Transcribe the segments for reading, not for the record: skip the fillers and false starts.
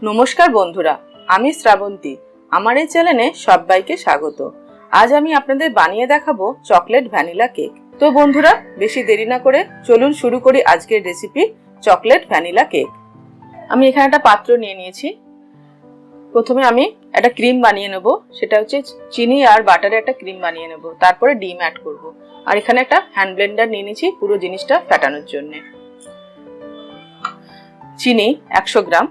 নমস্কার বন্ধুরা, আমি শ্রাবন্তী। আমার এই চ্যানেলে সবাইকে স্বাগত। আজ আমি আপনাদের বানিয়ে দেখাবো চকলেট ভ্যানিলা কেক। তো বন্ধুরা, বেশি দেরি না করে চলুন শুরু করি আজকের রেসিপি চকলেট ভ্যানিলা কেক। আমি এখানে একটা পাত্র নিয়ে নিয়েছি। প্রথমে আমি একটা ক্রিম বানিয়ে নেব, সেটা হচ্ছে চিনি আর বাটারে একটা ক্রিম বানিয়ে নেব। তারপরে ডিম অ্যাড করব। আর এখানে একটা হ্যান্ড ব্লেন্ডার নিয়ে নিয়েছি পুরো জিনিসটা ফেটানোর জন্য। চিনি 100 গ্রাম,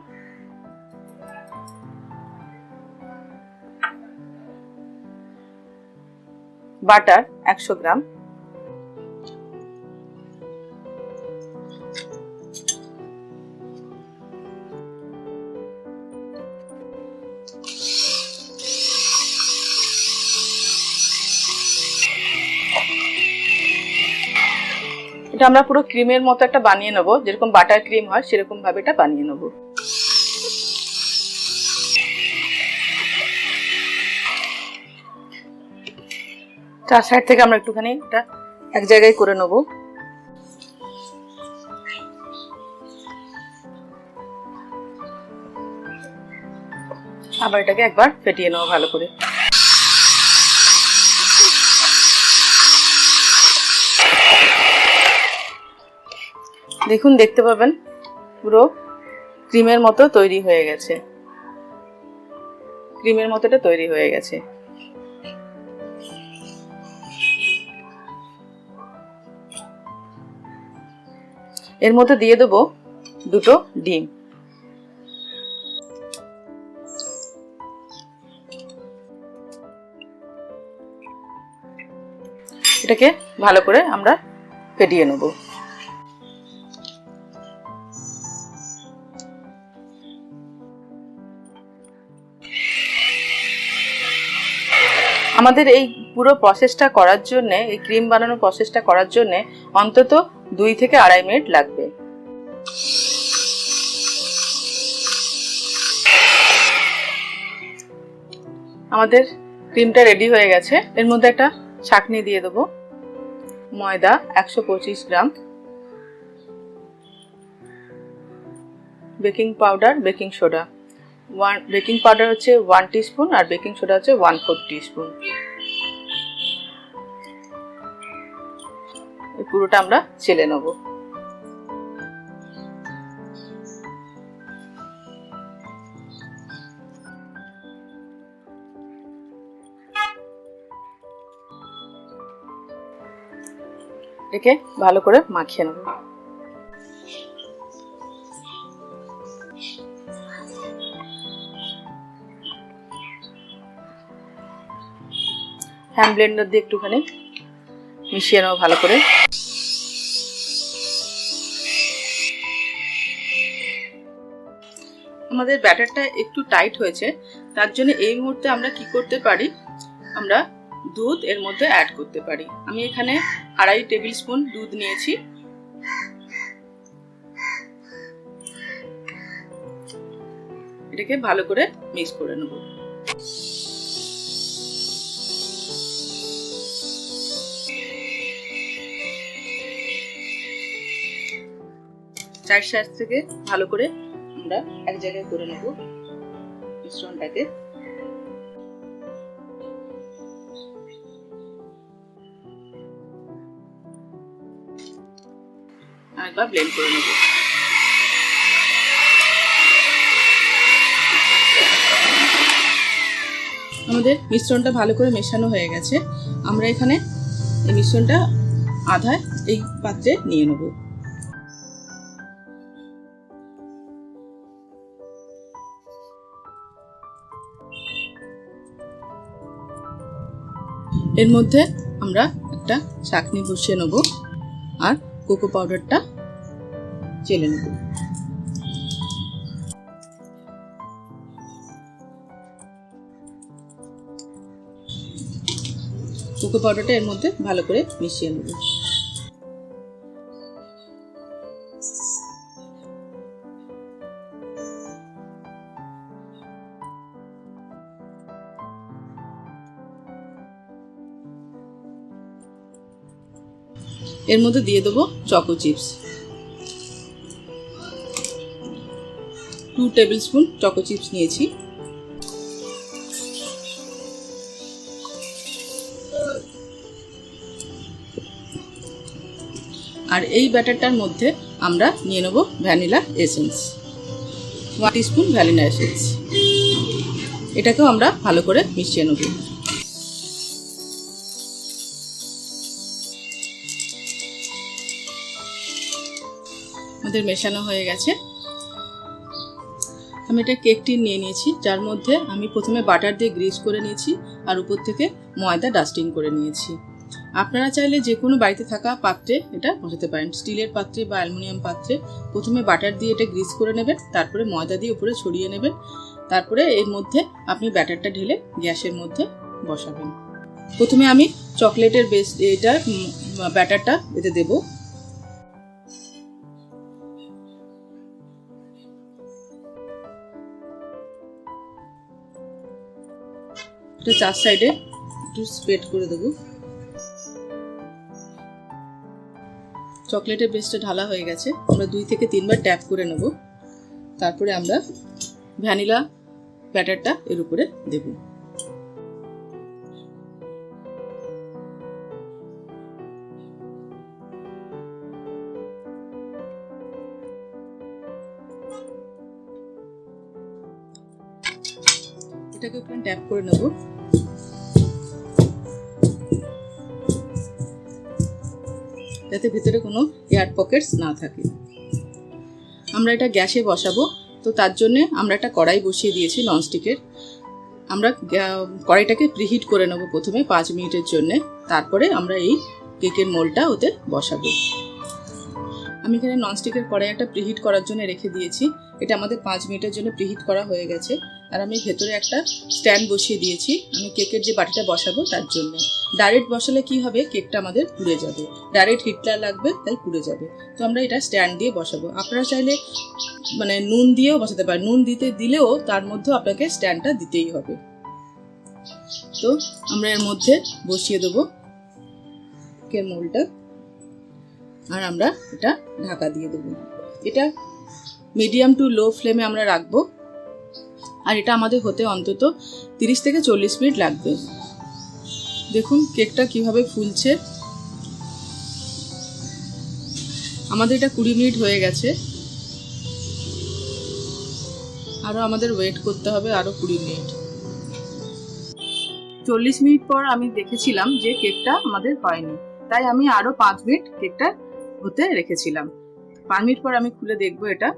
বাটার 100 গ্রাম, এটা আমরা পুরো ক্রিমের মতো একটা বানিয়ে নেব, যেরকম বাটার ক্রিম হয় সেরকম ভাবে এটা বানিয়ে নেব। চার সাইড থেকে আমরা একটুখানি এটা এক জায়গায় করে নেব। আবার এটাকে একবার ফেটিয়ে নেব ভালো করে। দেখুন, দেখতে পাবেন পুরো ক্রিমের মতো তৈরি হয়ে গেছে। ক্রিমের মতো এটা তৈরি হয়ে গেছে। এর মধ্যে দিয়ে দেবো দুটো ডিম। এটাকে ভালো করে আমরা ফেটিয়ে নেব। আমাদের এই পুরো প্রসেসটা করার জন্য, এই ক্রিম বানানোর প্রসেসটা করার জন্য অন্তত 2 থেকে 2.5 মিনিট লাগবে। আমাদের ক্রিমটা রেডি হয়ে গেছে। এর মধ্যে একটা ছাঁকনি দিয়ে দেবো। ময়দা 125 gram, baking powder, baking soda baking powder হচ্ছে 1 টিস্পুন আর বেকিং সোডা হচ্ছে 1/4 টিস্পুন। এই পুরোটা আমরা চেলে নেব। একে ভালো করে মাখিয়ে নেব। হ্যান্ড ব্লেন্ডার দিয়ে একটুখানি মিশিয়ে নেব ভালো করে। আমাদের ব্যাটারটা একটু টাইট হয়েছে, তার জন্য এই মুহূর্তে আমরা কি করতে পারি, আমরা দুধ এর মধ্যে অ্যাড করতে পারি। আমি এখানে 2.5 টেবিল স্পুন দুধ নিয়েছি। এটাকে ভালো করে মিক্স করে নেব। চার সাইড থেকে ভালো করে আমরা এক জায়গায় করে নেব মিশ্রণটাকে। একবার ব্লেন্ড করে নেব। আমাদের মিশ্রণটা ভালো করে মেশানো হয়ে গেছে। আমরা এখানে এই মিশ্রণটা আধা এই পাত্রে নিয়ে নেব। এর মধ্যে আমরা একটা ছাঁকনি বসিয়ে নেব আর কোকো পাউডারটা চেলে নেব। কোকো পাউডারটা এর মধ্যে ভালো করে মিশিয়ে নেব। এর মধ্যে দিয়ে দেবো choco chips. 2 table spoon choco chips নিয়েছি। আর এই ব্যাটারটার মধ্যে আমরা নিয়ে নেব vanilla essence, 1 teaspoon vanilla essence. এটাকেও আমরা ভালো করে মিশিয়ে নেব। আমাদের মেশানো হয়ে গেছে। আমি এটা কেক টিন নিয়ে নিয়েছি, যার মধ্যে আমি প্রথমে বাটার দিয়ে গ্রিস করে নিয়েছি আর উপর থেকে ময়দা ডাস্টিং করে নিয়েছি। আপনারা চাইলে যে কোনো বাড়িতে থাকা পাত্রে এটা বসাতে পারেন, স্টিলের পাত্রে বা অ্যালুমিনিয়াম পাত্রে। প্রথমে বাটার দিয়ে এটা গ্রিস করে নেবেন, তারপরে ময়দা দিয়ে উপরে ছড়িয়ে নেবেন, তারপরে এর মধ্যে আপনি ব্যাটারটা ঢেলে গ্যাসের মধ্যে বসাবেন। প্রথমে আমি চকলেটের এটা ব্যাটারটা এতে দেব। এটা 4 সাইডে একটু স্প্রেড করে দেবো। চকলেটের বেসটা ঢালা হয়ে গেছে। আমরা 2 থেকে 3 বার ট্যাপ করে নেব, তারপরে আমরা ভ্যানিলা ব্যাটারটা এর উপরে দেব। এটাকে একটু ট্যাপ করে নেব। যাতে ভিতরে কোনো এয়ার পকেটস না থাকে। আমরা এটা গ্যাসে বসাবো, তো তার জন্য আমরা একটা কড়াই বসিয়ে দিয়েছি ননস্টিকের। আমরা কড়াইটাকে প্রিহিট করে নেব প্রথমে 5 মিনিটের জন্য, তারপরে আমরা এই কেকের মোল্ডটা ওতে বসাবো। আমি এখানে ননস্টিকের কড়াই একটা প্রিহিট করার জন্য রেখে দিয়েছি। এটা আমাদের 5 মিনিটের জন্য প্রিহিট করা হয়ে গেছে। আর আমি ভেতরে একটা স্ট্যান্ড বসিয়ে দিয়েছি আমি কেকের যে বাটিটা বসাবো তার জন্য। ডাইরেক্ট বসালে কি হবে, কেকটা আমাদের পুড়ে যাবে, ডাইরেক্ট হিটটা লাগবে, তাই পুড়ে যাবে। তো আমরা এটা স্ট্যান্ড দিয়ে বসাবো। আপনারা চাইলে মানে নুন দিয়েও বসাতে পারেন, নুন দিলেও তার মধ্যে আপনাকে স্ট্যান্ডটা দিতেই হবে। তো আমরা এর মধ্যে বসিয়ে দেবো কেকের মোল্ডটা, আর আমরা এটা ঢাকা দিয়ে দেবো। এটা মিডিয়াম টু লো ফ্লেমে আমরা রাখবো, আর এটা আমাদের হতে অন্তত 30 থেকে 40 মিনিট লাগবে। দেখুন কেকটা কিভাবে ফুলছে। আমাদের এটা 20 মিনিট হয়ে গেছে, আরও আমাদের ওয়েট করতে হবে আরও 20 মিনিট। 40 মিনিট পর আমি দেখেছিলাম যে কেকটা আমাদের হয়নি, তাই আমি আরও 5 মিনিট কেকটা হতে রেখেছিলাম। 5 মিনিট পর আমি খুলে দেখবো। এটা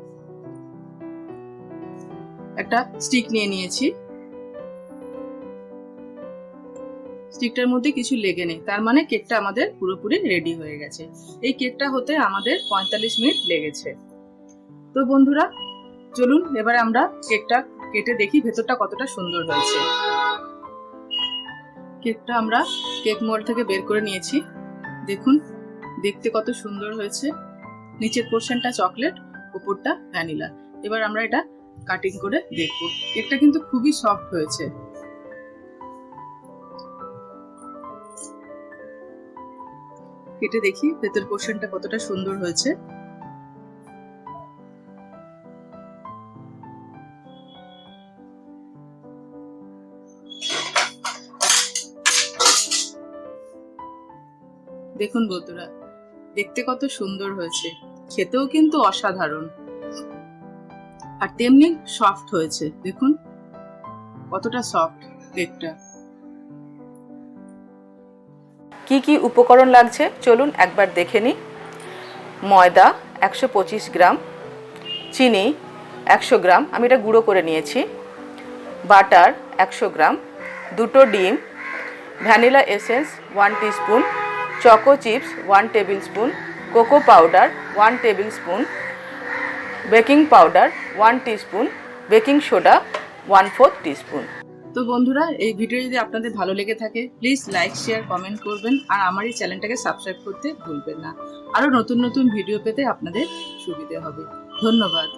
একটা স্টিক নিয়ে নিয়েছি, স্টিকটার মধ্যে কিছু লেগে নেই, তার মানে কেকটা আমাদের পুরোপুরি রেডি হয়ে গেছে। এই কেকটা হতে আমাদের 45 মিনিট লেগেছে। তো বন্ধুরা চলুন এবারে আমরা কেকটা কেটে দেখি ভেতরটা কতটা সুন্দর হয়েছে। কেকটা আমরা কেক মোল্ড থেকে বের করে নিয়েছি। দেখুন দেখতে কত সুন্দর হয়েছে। নিচের পোর্শনটা চকলেট, উপরটা ভ্যানিলা। এবার আমরা এটা কাটিং করে দেখবো। কেকটা কিন্তু খুবই সফট হয়েছে। কেটে দেখি ভেতর পোর্শনটা কতটা সুন্দর হয়েছে। দেখুন বন্ধুরা দেখতে কত সুন্দর হয়েছে, খেতেও কিন্তু অসাধারণ, আর তেমনি সফট হয়েছে। দেখুন কতটা সফট কেকটা। কি কি উপকরণ লাগছে চলুন একবার দেখে নিই। ময়দা 125 গ্রাম, চিনি 100 গ্রাম, আমি এটা গুঁড়ো করে নিয়েছি, বাটার 100 গ্রাম, 2টো ডিম, vanilla essence 1 teaspoon, choco chips 1 table spoon, cocoa powder 1 table spoon, baking powder 1 teaspoon, baking soda 1/4 teaspoon. তো বন্ধুরা এই ভিডিও যদি আপনাদের ভালো লেগে থাকে প্লিজ লাইক শেয়ার কমেন্ট করবেন, আর আমার এই চ্যানেলটাকে সাবস্ক্রাইব করতে ভুলবেন না। আরও নতুন নতুন ভিডিও পেতে আপনাদের সুবিধে হবে। ধন্যবাদ।